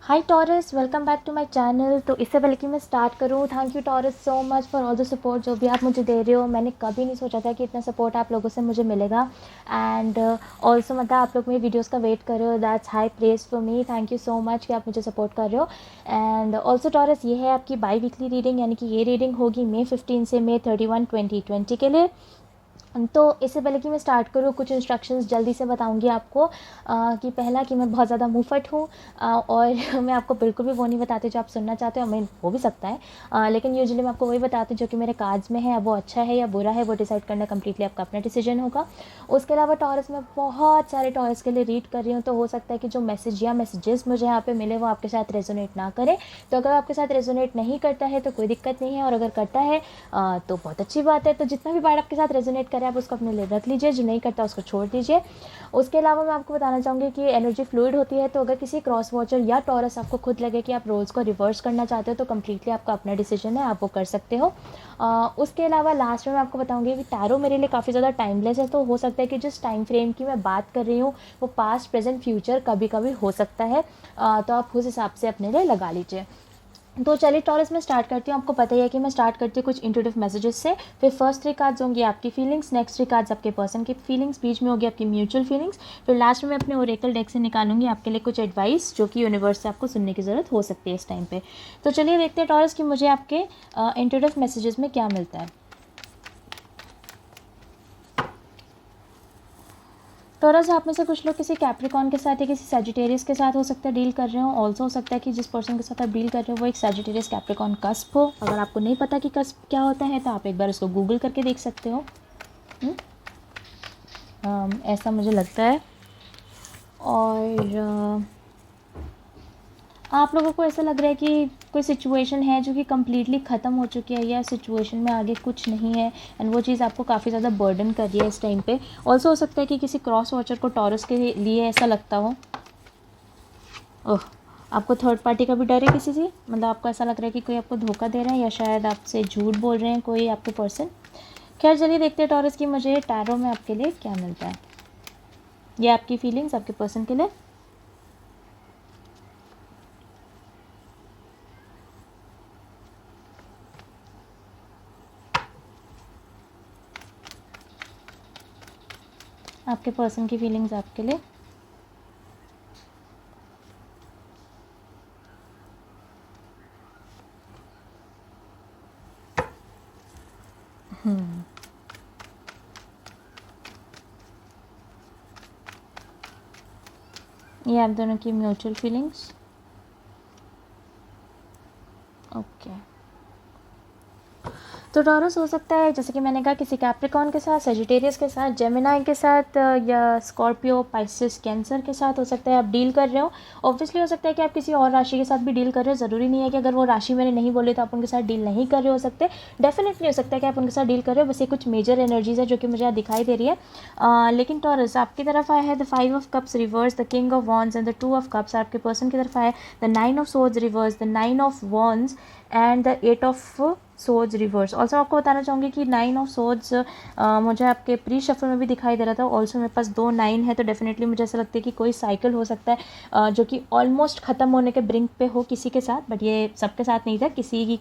Hi Taurus, welcome back to my channel. तो इससे पहले कि मैं स्टार्ट करूँ, thank you Taurus so much for all the support जो भी आप मुझे दे रहे हो। मैंने कभी नहीं सोचा था कि इतना सपोर्ट आप लोगों से मुझे मिलेगा। एंड ऑल्सो मतलब आप लोग मेरी वीडियोस का वेट कर रहे हो, that's high praise for me. Thank you so much कि आप मुझे सपोर्ट कर रहे हो। एंड ऑल्सो टॉरस, ये है आपकी बाई वीकली रीडिंग, यानी कि ये रीडिंग होगी May 15 से May 31, 2020 के लिए। तो इससे पहले कि मैं स्टार्ट करूँ, कुछ इंस्ट्रक्शंस जल्दी से बताऊंगी आपको कि पहला कि मैं बहुत ज़्यादा मुँहफट हूँ, और मैं आपको बिल्कुल भी वो नहीं बताती जो आप सुनना चाहते हो। मैं हो भी सकता है, लेकिन यूजुअली मैं आपको वही बताती हूँ जो कि मेरे कार्ड्स में है। वो अच्छा है या बुरा है वो डिसाइड करना कम्प्लीटली आपका अपना डिसीजन होगा। उसके अलावा टॉरस में बहुत सारे टॉरस के लिए रीड कर रही हूँ, तो हो सकता है कि जो मैसेज या मैसेजेस मुझे यहाँ पे मिले वो आपके साथ रेजोनेट ना करे। तो अगर आपके साथ रेजोनेट नहीं करता है तो कोई दिक्कत नहीं है, और अगर करता है तो बहुत अच्छी बात है। तो जितना भी पार्ट आपके साथ रेजोनेट करे आप उसको अपने लिए रख लीजिए, जो नहीं करता उसको छोड़ दीजिए। उसके अलावा मैं आपको बताना चाहूँगी कि एनर्जी फ्लूइड होती है, तो अगर किसी क्रॉस वॉचर या टॉरस आपको खुद लगे कि आप रोल्स को रिवर्स करना चाहते हो तो कम्प्लीटली आपका अपना डिसीजन है, आप वो कर सकते हो। उसके अलावा लास्ट में मैं आपको बताऊँगी कि टैरो मेरे लिए काफ़ी ज़्यादा टाइमलेस है, तो हो सकता है कि जिस टाइम फ्रेम की मैं बात कर रही हूँ वो पास्ट प्रेजेंट फ्यूचर कभी कभी हो सकता है। तो आप उस हिसाब से अपने लिए लगा लीजिए। तो चलिए टॉरस में स्टार्ट करती हूँ। आपको पता ही है कि मैं स्टार्ट करती हूँ कुछ इंट्यूटिव मैसेजेस से। फिर फर्स्ट 3 कार्ड्स होंगी आपकी फीलिंग्स, नेक्स्ट 3 कार्ड्स आपके पर्सन की फीलिंग्स, बीच में होगी आपकी म्यूचुअल फीलिंग्स। फिर लास्ट में मैं अपने ओरेकल डेक से निकालूंगी आपके लिए कुछ एडवाइस जो कि यूनिवर्स से आपको सुनने की ज़रूरत हो सकती है इस टाइम पे। तो चलिए देखते हैं टॉरस कि मुझे आपके इंट्यूटिव मैसेजेस में क्या मिलता है। टॉरस, आप में से कुछ लोग किसी कैप्रिकॉन के साथ या किसी सैजिटेरियस के साथ हो सकता है डील कर रहे हो। ऑल्सो हो सकता है कि जिस पर्सन के साथ आप डील कर रहे हो वो एक सैजिटेरियस कैप्रिकॉन कस्प हो। अगर आपको नहीं पता कि कस्प क्या होता है तो आप एक बार उसको गूगल करके देख सकते हो। ऐसा मुझे लगता है। और आप लोगों को ऐसा लग रहा है कि कोई सिचुएशन है जो कि कम्प्लीटली ख़त्म हो चुकी है, या सिचुएशन में आगे कुछ नहीं है, एंड वो चीज़ आपको काफ़ी ज़्यादा बर्डन कर रही है इस टाइम पे। ऑल्सो हो सकता है कि किसी क्रॉस वॉचर को टॉरस के लिए ऐसा लगता हो। ओह, आपको थर्ड पार्टी का भी डर है किसी से, मतलब आपको ऐसा लग रहा है कि कोई आपको धोखा दे रहा है या शायद आपसे झूठ बोल रहे हैं कोई आपके पर्सन। खैर चलिए देखते हैं टॉरस की मुझे टैरो में आपके लिए क्या मिलता है। ये आपकी फीलिंग्स आपके पर्सन के लिए। आपके पर्सन की फीलिंग्स आपके लिए। ये आप दोनों की म्यूचुअल फीलिंग्स। ओके, तो टॉरस हो सकता है जैसे कि मैंने कहा किसी कैप्रिकॉन के साथ, सेजिटेरियस के साथ, जेमिनाई के साथ, या स्कॉर्पियो, पाइसिस, कैंसर के साथ हो सकता है आप डील कर रहे हो। ऑब्वियसली हो सकता है कि आप किसी और राशि के साथ भी डील कर रहे हो। ज़रूरी नहीं है कि अगर वो राशि मैंने नहीं बोली तो आप उनके साथ डील नहीं कर रहे हो सकते। डेफिनेटली हो सकता है कि आप उनके साथ डील कर रहे हो, बस ये कुछ मेजर एनर्जीज है जो कि मुझे यहाँ दिखाई दे रही है। लेकिन टॉरस आपकी तरफ आया है the 5 of cups reverse, the king of wands and the 2 of cups. आपके पर्सन की तरफ आया the 9 of swords reverse, the 9 of wands and the 8 of swords reverse. Also आपको बताना चाहूँगी कि 9 ऑफ सोर्ड्स मुझे आपके प्री शफल में भी दिखाई दे रहा था। ऑल्सो मेरे पास 2 9 है, तो डेफिनेटली मुझे ऐसा लगता है कि कोई साइकिल हो सकता है जो कि ऑलमोस्ट ख़त्म होने के ब्रिंक पे हो किसी के साथ, बट ये सबके साथ नहीं था, किसी की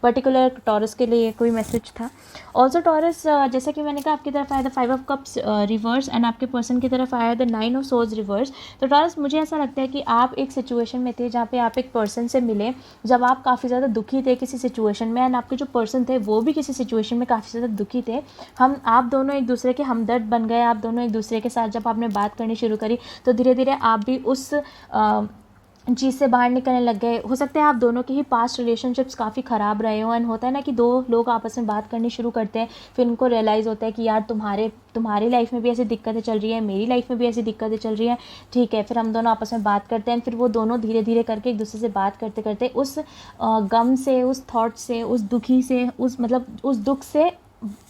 पर्टिकुलर टॉरस के लिए कोई मैसेज था। ऑल्सो टॉरस जैसे कि मैंने कहा आपकी तरफ आया था 5 ऑफ कप्स रिवर्स, एंड आपके पर्सन की तरफ आया द 9 ऑफ सोर्ड्स रिवर्स। तो टॉरस मुझे ऐसा लगता है कि आप एक सिचुएशन में थे जहाँ पे आप एक पर्सन से मिले जब आप काफ़ी ज़्यादा दुखी थे किसी सिचुएशन में, एंड आपके जो पर्सन थे वो भी किसी सिचुएशन में काफ़ी ज़्यादा दुखी थे। आप दोनों एक दूसरे के हमदर्द बन गए। आप दोनों एक दूसरे के साथ जब आपने बात करनी शुरू करी तो धीरे धीरे आप भी उस चीज़ से बाहर निकलने लग गए। हो सकता है आप दोनों के ही पास्ट रिलेशनशिप्स काफ़ी ख़राब रहे हो, एंड होता है ना कि दो लोग आपस में बात करनी शुरू करते हैं, फिर उनको रियलाइज़ होता है कि यार तुम्हारी लाइफ में भी ऐसी दिक्कतें चल रही हैं, मेरी लाइफ में भी ऐसी दिक्कतें चल रही हैं, ठीक है। फिर हम दोनों आपस में बात करते हैं, फिर वो दोनों धीरे धीरे करके एक दूसरे से बात करते करते उस गम से, उस थॉट से, उस दुखी से, उस दुख से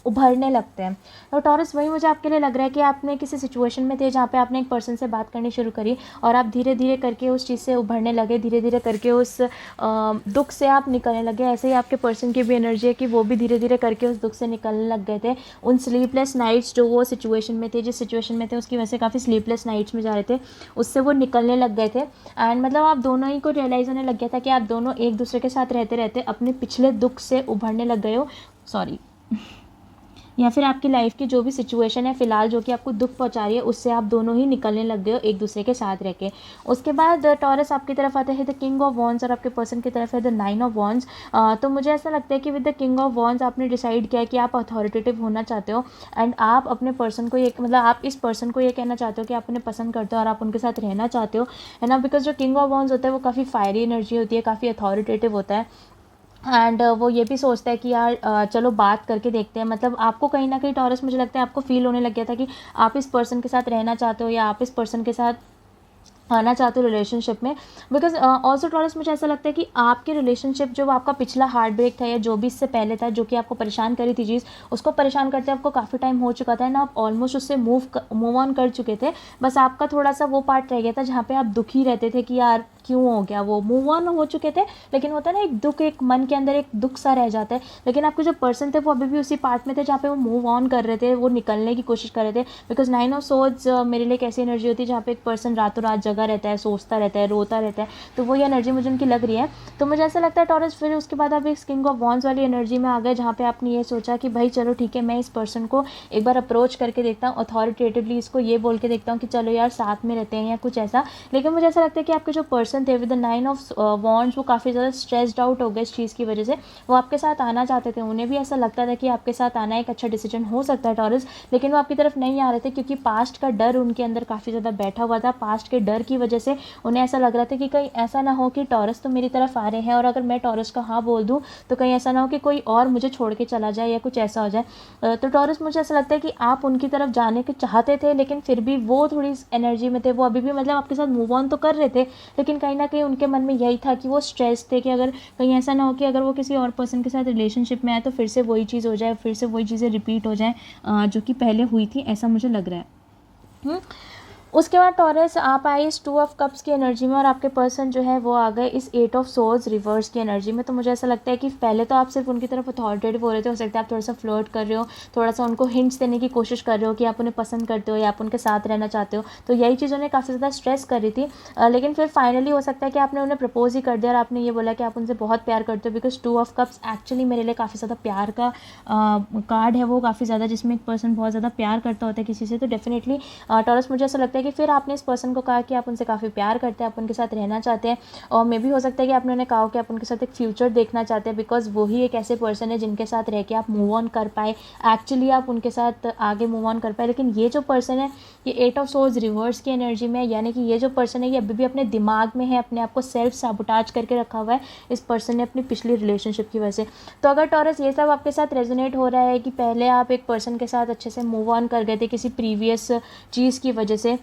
उभरने लगते हैं। तो टॉरस वही मुझे आपके लिए लग रहा है कि आपने किसी सिचुएशन में थे जहाँ पे आपने एक पर्सन से बात करनी शुरू करी और आप धीरे धीरे करके उस चीज़ से उभरने लगे, धीरे धीरे करके उस दुख से आप निकलने लगे। ऐसे ही आपके पर्सन की भी एनर्जी है कि वो भी धीरे धीरे करके उस दुख से निकलने लग गए थे। उन स्लीपलेस नाइट्स जो वो सिचुएशन में थे, जिस सिचुएशन में थे उसकी वजह से काफ़ी स्लीपलेस नाइट्स में जा रहे थे, उससे वो निकलने लग गए थे। एंड मतलब आप दोनों ही को रियलाइज़ होने लग गया था कि आप दोनों एक दूसरे के साथ रहते रहते अपने पिछले दुख से उभरने लग गए हो। सॉरी, या फिर आपकी लाइफ की जो भी सिचुएशन है फ़िलहाल जो कि आपको दुख पहुंचा रही है, उससे आप दोनों ही निकलने लग गए हो एक दूसरे के साथ रह के। उसके बाद टॉरस आपकी तरफ आते हैं द किंग ऑफ वॉन्ड्स और आपके पर्सन की तरफ है द 9 ऑफ वॉन्ड्स। तो मुझे ऐसा लगता है कि with the king of wands आपने डिसाइड किया है कि आप अथॉरिटेटिव होना चाहते हो एंड आप अपने पर्सन को ये मतलब आप इस पर्सन को ये कहना चाहते हो कि आप उन्हें पसंद करते हो और आप उनके साथ रहना चाहते हो, है ना। बिकॉज जो किंग ऑफ वॉन्ड्स होता है वो काफ़ी फायरी एनर्जी होती है, काफ़ी अथॉरिटेटिव होता है एंड वो ये भी सोचता है कि यार चलो बात करके देखते हैं। मतलब आपको कहीं ना कहीं टॉरस मुझे लगता है आपको फील होने लग गया था कि आप इस पर्सन के साथ रहना चाहते हो या आप इस पर्सन के साथ आना चाहते हो रिलेशनशिप में। बिकॉज ऑल्सो टॉरस मुझे ऐसा लगता है कि आपके रिलेशनशिप जो आपका पिछला हार्ट ब्रेक था या जो भी इससे पहले था जो कि आपको परेशान करी थी चीज़, उसको परेशान करते आपको काफ़ी टाइम हो चुका था ना, आप ऑलमोस्ट उससे मूव ऑन कर चुके थे। बस आपका थोड़ा सा वो पार्ट रह गया था जहाँ पे आप दुखी रहते थे कि यार क्यों हो गया, वो मूव ऑन हो चुके थे लेकिन होता है ना एक दुख, एक मन के अंदर एक दुख सा रह जाता है। लेकिन आपके जो पर्सन थे वो अभी भी उसी पार्ट में थे जहाँ पे वो मूव ऑन कर रहे थे, वो निकलने की कोशिश कर रहे थे। बिकॉज 9 ऑफ सोर्ड्स मेरे लिए एक ऐसी एनर्जी होती है जहाँ पे एक पर्सन रातों रात जगा रहता है, सोचता रहता है, रोता रहता है। तो वो ये एनर्जी मुझे उनकी लग रही है। तो मुझे ऐसा लगता है टॉरस फिर उसके बाद आप एक किंग ऑफ वॉन्ड्स वाली एनर्जी में आ गए जहाँ पे आपने ये सोचा कि भाई चलो ठीक है, मैं इस पर्सन को एक बार अप्रोच करके देखता हूँ, अथॉरिटेटिवली इसको ये बोल के देखता हूँ कि चलो यार साथ में रहते हैं या कुछ ऐसा। लेकिन मुझे ऐसा लगता है कि आपके जो पर्सन थे विद द 9 ऑफ वॉन्ड्स वो काफ़ी ज़्यादा स्ट्रेस्ड आउट हो गए इस चीज़ की वजह से। वो आपके साथ आना चाहते थे, उन्हें भी ऐसा लगता था कि आपके साथ आना एक अच्छा डिसीजन हो सकता है टॉरस, लेकिन वो आपकी तरफ नहीं आ रहे थे क्योंकि पास्ट का डर उनके अंदर काफ़ी ज़्यादा बैठा हुआ था। पास्ट के डर की वजह से उन्हें ऐसा लग रहा था कि कहीं ऐसा ना हो कि टॉरस तो मेरी तरफ आ रहे हैं और अगर मैं टॉरस का हाँ बोल दूँ तो कहीं ऐसा ना हो कि कोई और मुझे छोड़ के चला जाए या कुछ ऐसा हो जाए। तो टॉरस मुझे ऐसा लगता है कि आप उनकी तरफ जाने के चाहते थे लेकिन फिर भी वो थोड़ी एनर्जी में थे, वो अभी भी मतलब आपके साथ मूव ऑन तो कर रहे थे लेकिन कहीं ना कहीं उनके मन में यही था कि वो स्ट्रेस थे कि अगर कहीं ऐसा ना हो कि अगर वो किसी और पर्सन के साथ रिलेशनशिप में आए तो फिर से वही चीज़ हो जाए, फिर से वही चीज़ें रिपीट हो जाए जो कि पहले हुई थी, ऐसा मुझे लग रहा है। उसके बाद टॉरस आप आए इस 2 ऑफ कप्स की एनर्जी में और आपके पर्सन जो है वो आ गए इस 8 ऑफ सोर्ड्स रिवर्स की एनर्जी में। तो मुझे ऐसा लगता है कि पहले तो आप सिर्फ उनकी तरफ अथॉरिटेटिव हो रहे थे, हो सकता है आप थोड़ा सा फ्लर्ट कर रहे हो, थोड़ा सा उनको हिंट्स देने की कोशिश कर रहे हो कि आप उन्हें पसंद करते हो या आप उनके साथ रहना चाहते हो। तो यही चीज़ उन्हें काफ़ी ज़्यादा स्ट्रेस कर रही थी। लेकिन फिर फाइनली हो सकता है कि आपने उन्हें प्रपोज ही कर दिया और आपने ये बोला कि आप उनसे बहुत प्यार करते हो। बिकॉज 2 ऑफ कप्स एक्चुअली मेरे लिए काफ़ी ज़्यादा प्यार का कार्ड है, वो काफ़ी ज़्यादा जिसमें एक पर्सन बहुत ज़्यादा प्यार करता होता है किसी से। तो डेफिनेटली टॉरस मुझे ऐसा लगता है कि फिर आपने इस पर्सन को कहा कि आप उनसे काफ़ी प्यार करते हैं, आप उनके साथ रहना चाहते हैं और मे भी हो सकता है कि आपने उन्हें कहा कि आप उनके साथ एक फ्यूचर देखना चाहते हैं। बिकॉज वही एक ऐसे पर्सन है जिनके साथ रह के आप मूव ऑन कर पाए, एक्चुअली आप उनके साथ आगे मूव ऑन कर पाए। लेकिन ये जो पर्सन है ये 8 ऑफ सोर्ड्स रिवर्स की एनर्जी में है, यानी कि ये जो पर्सन है ये अभी भी अपने दिमाग में है, अपने आप को सेल्फ साबोटाज करके रखा हुआ है इस पर्सन ने अपनी पिछली रिलेशनशिप की वजह से। तो अगर टॉरस ये सब आपके साथ रेजोनेट हो रहा है कि पहले आप एक पर्सन के साथ अच्छे से मूव ऑन कर गए थे किसी प्रीवियस चीज़ की वजह से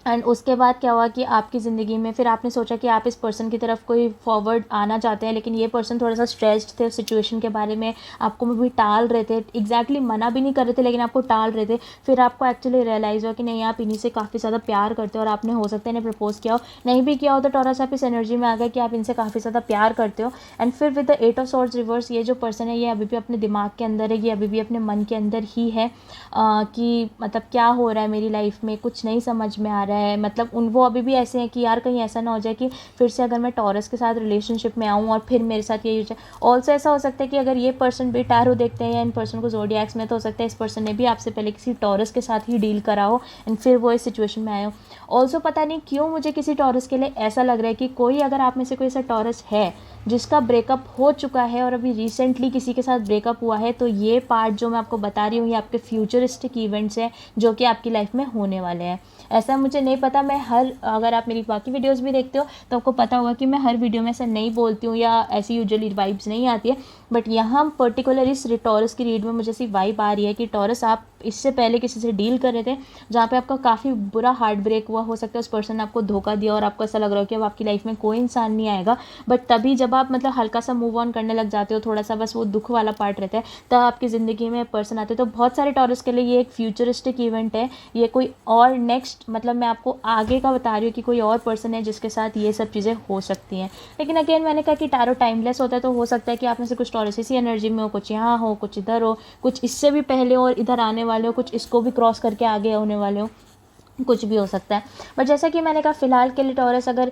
एंड उसके बाद क्या हुआ कि आपकी ज़िंदगी में फिर आपने सोचा कि आप इस पर्सन की तरफ कोई फॉरवर्ड आना चाहते हैं, लेकिन ये पर्सन थोड़ा सा स्ट्रेस्ड थे उस सिचुएशन के बारे में, आपको भी टाल रहे थे, एग्जैक्टली मना भी नहीं कर रहे थे लेकिन आपको टाल रहे थे। फिर आपको एक्चुअली रियलाइज़ हुआ कि नहीं आप इन्हीं से काफ़ी ज़्यादा प्यार करते हो और आपने हो सकता है इन्हें प्रपोज किया हो, नहीं भी किया हो तो टॉरस आप इस एनर्जी में आ गए कि आप इनसे काफ़ी ज़्यादा प्यार करते हो। एंड फिर with the 8 of swords reverse ये जो पर्सन है ये अभी भी अपने दिमाग के अंदर है, ये अभी भी अपने मन के अंदर ही है कि मतलब क्या हो रहा है मेरी लाइफ में, कुछ नहीं समझ में आ रहा है। मतलब वो अभी भी ऐसे हैं कि यार कहीं ऐसा ना हो जाए कि फिर से अगर मैं टॉरस के साथ रिलेशनशिप में आऊँ और फिर मेरे साथ यही हो जाए। ऑल्सो ऐसा हो सकता है कि अगर ये पर्सन भी टैरो देखते हैं या इन पर्सन को ज़ोडिएक्स में, तो हो सकता है इस पर्सन ने भी आपसे पहले किसी टॉरस के साथ ही डील करा हो एंड फिर वो इस सिचुएशन में आए हो। ऑल्सो पता नहीं क्यों मुझे किसी टॉरस के लिए ऐसा लग रहा है कि कोई अगर आप में से कोई ऐसा टॉरस है जिसका ब्रेकअप हो चुका है और अभी रिसेंटली किसी के साथ ब्रेकअप हुआ है, तो ये पार्ट जो मैं आपको बता रही हूँ ये आपके फ्यूचरिस्टिक इवेंट्स हैं जो कि आपकी लाइफ में होने वाले हैं। ऐसा मुझे नहीं पता, मैं अगर आप मेरी बाकी वीडियोस भी देखते हो तो आपको पता होगा कि मैं हर वीडियो में ऐसा नहीं बोलती हूँ या ऐसी यूजुअली वाइब्स नहीं आती है, बट यहाँ पर्टिकुलर इस टॉरस की रीड में मुझे ऐसी वाइब आ रही है कि टॉरस आप इससे पहले किसी से डील कर रहे थे, जहाँ पे आपका काफ़ी बुरा हार्ट ब्रेक हुआ, हो सकता है उस पर्सन ने आपको धोखा दिया और आपको ऐसा लग रहा हो कि अब आपकी लाइफ में कोई इंसान नहीं आएगा, बट तभी जब आप मतलब हल्का सा मूव ऑन करने लग जाते हो, थोड़ा सा बस वो दुख वाला पार्ट रहता है, तब आपकी ज़िंदगी में पर्सन आते हैं। तो बहुत सारे टॉरस के लिए ये एक फ्यूचरिस्टिक इवेंट है, ये कोई और नेक्स्ट मतलब मैं आपको आगे का बता रही हूँ कि कोई और पर्सन है जिसके साथ ये सब चीज़ें हो सकती हैं। लेकिन अगेन मैंने कहा कि टैरो टाइमलेस होता है, तो हो सकता है कि आप में से कुछ टॉरस इसी एनर्जी में हो, कुछ यहाँ हो, कुछ इधर हो, कुछ इससे भी पहले हो और इधर आने वाले हो, कुछ इसको भी क्रॉस करके आगे होने वाले हो, कुछ भी हो सकता है। बट जैसा कि मैंने कहा फ़िलहाल के लिए टॉरस अगर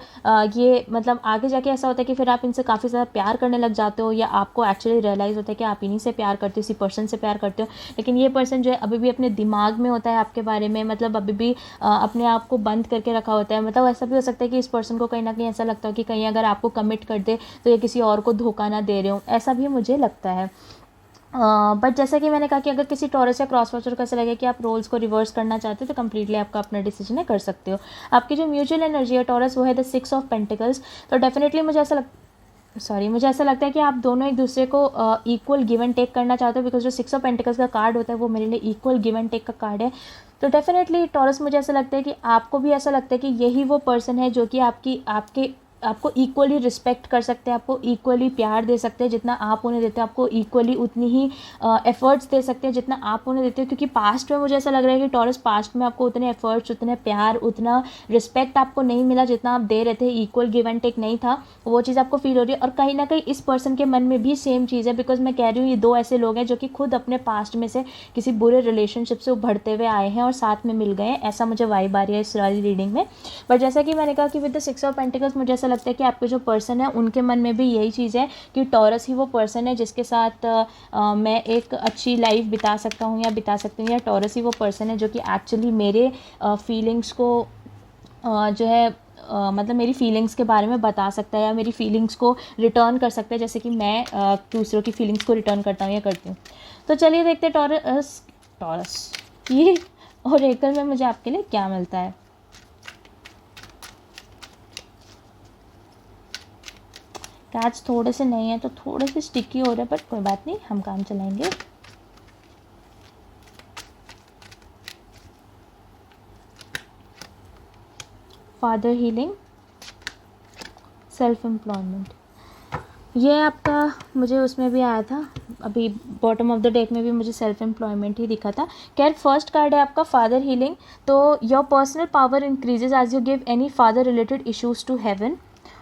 ये मतलब आगे जाके ऐसा होता है कि फिर आप इनसे काफ़ी ज़्यादा प्यार करने लग जाते हो, या आपको एक्चुअली रियलाइज़ होता है कि आप इन्हीं से प्यार करते हो, इसी पर्सन से प्यार करते हो, लेकिन ये पर्सन जो है अभी भी अपने दिमाग में होता है आपके बारे में, मतलब अभी भी अपने आप को बंद करके रखा होता है। मतलब ऐसा भी हो सकता है कि इस पर्सन को कहीं ना कहीं ऐसा लगता हो कि कहीं अगर आपको कमिट कर दे तो ये किसी और को धोखा ना दे रहे हो, ऐसा भी मुझे लगता है। बट जैसा कि मैंने कहा कि अगर किसी टॉरस या क्रॉस वॉचर को ऐसा लगे कि आप रोल्स को रिवर्स करना चाहते हो, तो कम्प्लीटली आपका अपना डिसीजन है, कर सकते हो। आपकी जो म्यूचुअल एनर्जी है टॉरस, वो है द 6 ऑफ पेंटिकल्स। तो डेफिनेटली मुझे ऐसा लगता है कि आप दोनों एक दूसरे को इक्वल गिव एंड टेक करना चाहते हो, बिकॉज जो 6 ऑफ पेंटिकल्स का कार्ड होता है वो मेरे लिए इक्वल गिव एंड टेक का कार्ड है। तो डेफिनेटली टॉरस, मुझे ऐसा लगता है कि आपको भी ऐसा लगता है कि यही वो पर्सन है जो कि आपको इक्वली रिस्पेक्ट कर सकते हैं, आपको इक्वली प्यार दे सकते हैं जितना आप उन्हें देते हो, आपको इक्वली उतनी ही एफर्ट्स दे सकते हैं जितना आप उन्हें देते हो। क्योंकि पास्ट में मुझे ऐसा लग रहा है कि टॉरस पास्ट में आपको उतने एफर्ट्स, उतने प्यार, उतना रिस्पेक्ट आपको नहीं मिला जितना आप दे रहे थे, इक्वल गिव एंड टेक नहीं था, वो चीज़ आपको फील हो रही है। और कहीं ना कहीं इस पर्सन के मन में भी सेम चीज़ है, बिकॉज मैं कह रही हूँ ये दो ऐसे लोग हैं जो कि खुद अपने पास्ट में से किसी बुरे रिलेशनशिप से उभरते हुए आए हैं और साथ में मिल गए हैं, ऐसा मुझे वाइब आ रही है इस वाली रीडिंग में। बट जैसा कि मैंने कहा कि विद द 6 ऑफ पेंटिकल्स, मुझे ऐसा लगता है कि आपके जो पर्सन है उनके मन में भी यही चीज़ है कि टॉरस ही वो पर्सन है जिसके साथ मैं एक अच्छी लाइफ बिता सकता हूँ या बिता सकती हूँ, या टॉरस ही वो पर्सन है जो कि एक्चुअली मेरे फीलिंग्स को जो है मतलब मेरी फीलिंग्स के बारे में बता सकता है, या मेरी फीलिंग्स को रिटर्न कर सकता है, जैसे कि मैं दूसरों की फीलिंग्स को रिटर्न करता हूँ या करती हूँ। तो चलिए देखते हैं टॉरस टॉरस ये ओरेकल में मुझे आपके लिए क्या मिलता है। कैच थोड़े से नहीं है तो थोड़े से स्टिकी हो रहे हैं, बट कोई बात नहीं, हम काम चलाएंगे। फादर हीलिंग, सेल्फ एम्प्लॉयमेंट, ये आपका मुझे उसमें भी आया था, अभी बॉटम ऑफ द डेक में भी मुझे सेल्फ एम्प्लॉयमेंट ही दिखा था। खैर फर्स्ट कार्ड है आपका फादर हीलिंग। तो your personal power increases as you give any father related issues to heaven.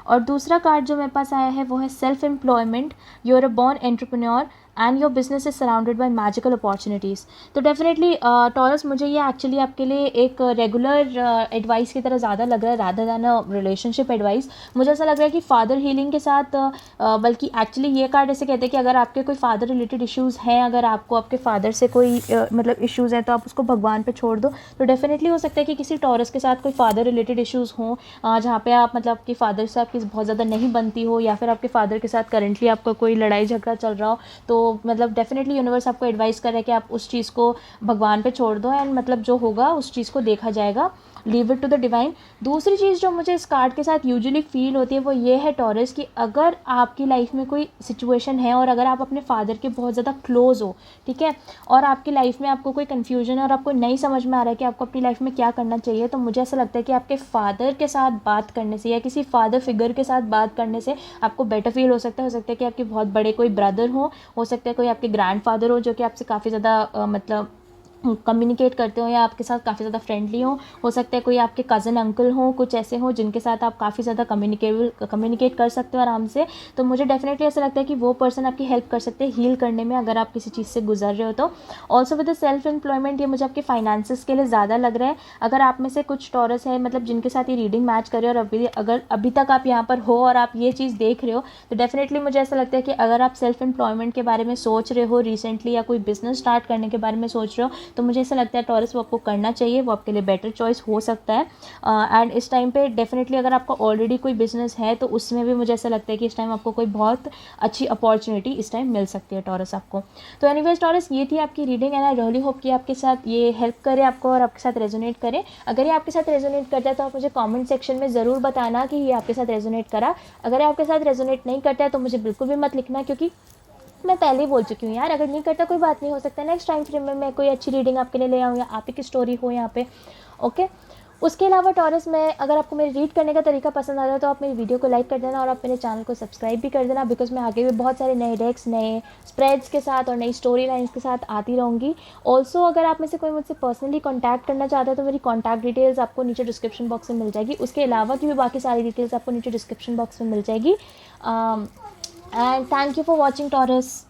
और दूसरा कार्ड जो मेरे पास आया है वो है self employment, you are a born entrepreneur and your business is surrounded by magical opportunities. तो डेफिनेटली टॉरस, मुझे ये एक्चुअली आपके लिए एक रेगुलर एडवाइस की तरह ज़्यादा लग रहा है rather than a relationship advice. मुझे ऐसा लग रहा है कि फादर हीलिंग के साथ बल्कि एक्चुअली ये कार्ड ऐसे कहते हैं कि अगर आपके कोई फादर रिलेटेड इश्यूज़ हैं, अगर आपको आपके फादर से कोई मतलब इश्यूज़ हैं, तो आप उसको भगवान पे छोड़ दो। तो डेफिनेटली हो सकता है कि किसी टॉरस के साथ कोई फादर रिलेटेड इश्यूज़ हों, जहाँ पे आप मतलब आपके फादर से आपकी बहुत ज़्यादा नहीं बनती हो, या फिर आपके फादर के साथ करंटली आपका कोई लड़ाई झगड़ा चल रहा हो। तो मतलब डेफिनेटली यूनिवर्स आपको एडवाइस कर रहा है कि आप उस चीज़ को भगवान पे छोड़ दो, एंड मतलब जो होगा उस चीज़ को देखा जाएगा, leave it to the divine. दूसरी चीज़ जो मुझे इस कार्ड के साथ यूजुअली फील होती है वो ये है टॉरस, कि अगर आपकी लाइफ में कोई सिचुएशन है और अगर आप अपने फादर के बहुत ज़्यादा क्लोज हो, ठीक है, और आपकी लाइफ में आपको कोई कन्फ्यूजन है और आपको नहीं समझ में आ रहा है कि आपको अपनी लाइफ में क्या करना चाहिए, तो मुझे ऐसा लगता है कि आपके फादर के साथ बात करने से या किसी फादर फिगर के साथ बात करने से आपको बेटर फील हो सकता है। कि आपके बहुत बड़े कोई ब्रदर हो सकता है कोई आपके ग्रैंडफादर हो जो कि आपसे काफ़ी ज़्यादा मतलब कम्युनिकेट करते हो या आपके साथ काफ़ी ज़्यादा फ्रेंडली हो सकता है कोई आपके कज़न अंकल हो, कुछ ऐसे हो जिनके साथ आप काफ़ी ज़्यादा कम्युनिकेट कर सकते हो आराम से। तो मुझे डेफिनेटली ऐसा लगता है कि वो पर्सन आपकी हेल्प कर सकते हैं हील करने में, अगर आप किसी चीज़ से गुजर रहे हो तो। Also with the self employment, ये मुझे आपके फाइनेंसिस के लिए ज़्यादा लग रहा है। अगर आप में से कुछ टॉरस है मतलब जिनके साथ ये रीडिंग मैच करे और अभी तक आप यहाँ पर हो और आप ये चीज़ देख रहे हो, तो डेफिनेटली मुझे ऐसा लगता है कि अगर आप सेल्फ एम्प्लॉयमेंट के बारे में सोच रहे हो रिसेंटली, या कोई बिजनेस स्टार्ट करने के बारे में सोच रहे हो, तो मुझे ऐसा लगता है टॉरस वो आपको करना चाहिए, वो आपके लिए बेटर चॉइस हो सकता है। एंड इस टाइम पे डेफिनेटली अगर आपका ऑलरेडी कोई बिजनेस है तो उसमें भी मुझे ऐसा लगता है कि इस टाइम आपको कोई बहुत अच्छी अपॉर्चुनिटी इस टाइम मिल सकती है टॉरस आपको। तो एनीवेज टॉरस, ये थी आपकी reading and I really hope कि आपके साथ ये हेल्प करे आपको और आपके साथ रेजोनेट करे। अगर ये आपके साथ रेजोनेट करता है तो आप मुझे कमेंट सेक्शन में ज़रूर बताना कि ये आपके साथ रेजोनेट करा। अगर ये आपके साथ रेजोनेट नहीं करता है तो मुझे बिल्कुल भी मत लिखना, क्योंकि मैं पहले ही बोल चुकी हूँ यार, अगर नहीं करता कोई बात नहीं, हो सकता है नेक्स्ट टाइम फ्रेम में मैं कोई अच्छी रीडिंग आपके लिए ले आऊँ या आप ही की स्टोरी हो यहाँ पे। ओके, उसके अलावा टॉरस में अगर आपको मेरे रीड करने का तरीका पसंद आता है तो आप मेरी वीडियो को लाइक कर देना और आप मेरे चैनल को सब्सक्राइब भी कर देना, बिकॉज मैं आगे भी बहुत सारे नए डेक्स, नए स्प्रेड्स के साथ और नई स्टोरी लाइन्स के साथ आती रहूँगी। ऑल्सो अगर आप में से कोई मुझसे पर्सनली कॉन्टैक्ट करना चाहता है तो मेरी कॉन्टैक्ट डिटेल्स आपको नीचे डिस्क्रिप्शन बॉक्स में मिल जाएगी, उसके अलावा की भी बाकी सारी डिटेल्स आपको नीचे डिस्क्रिप्शन बॉक्स में मिल जाएगी। And thank you for watching taurus.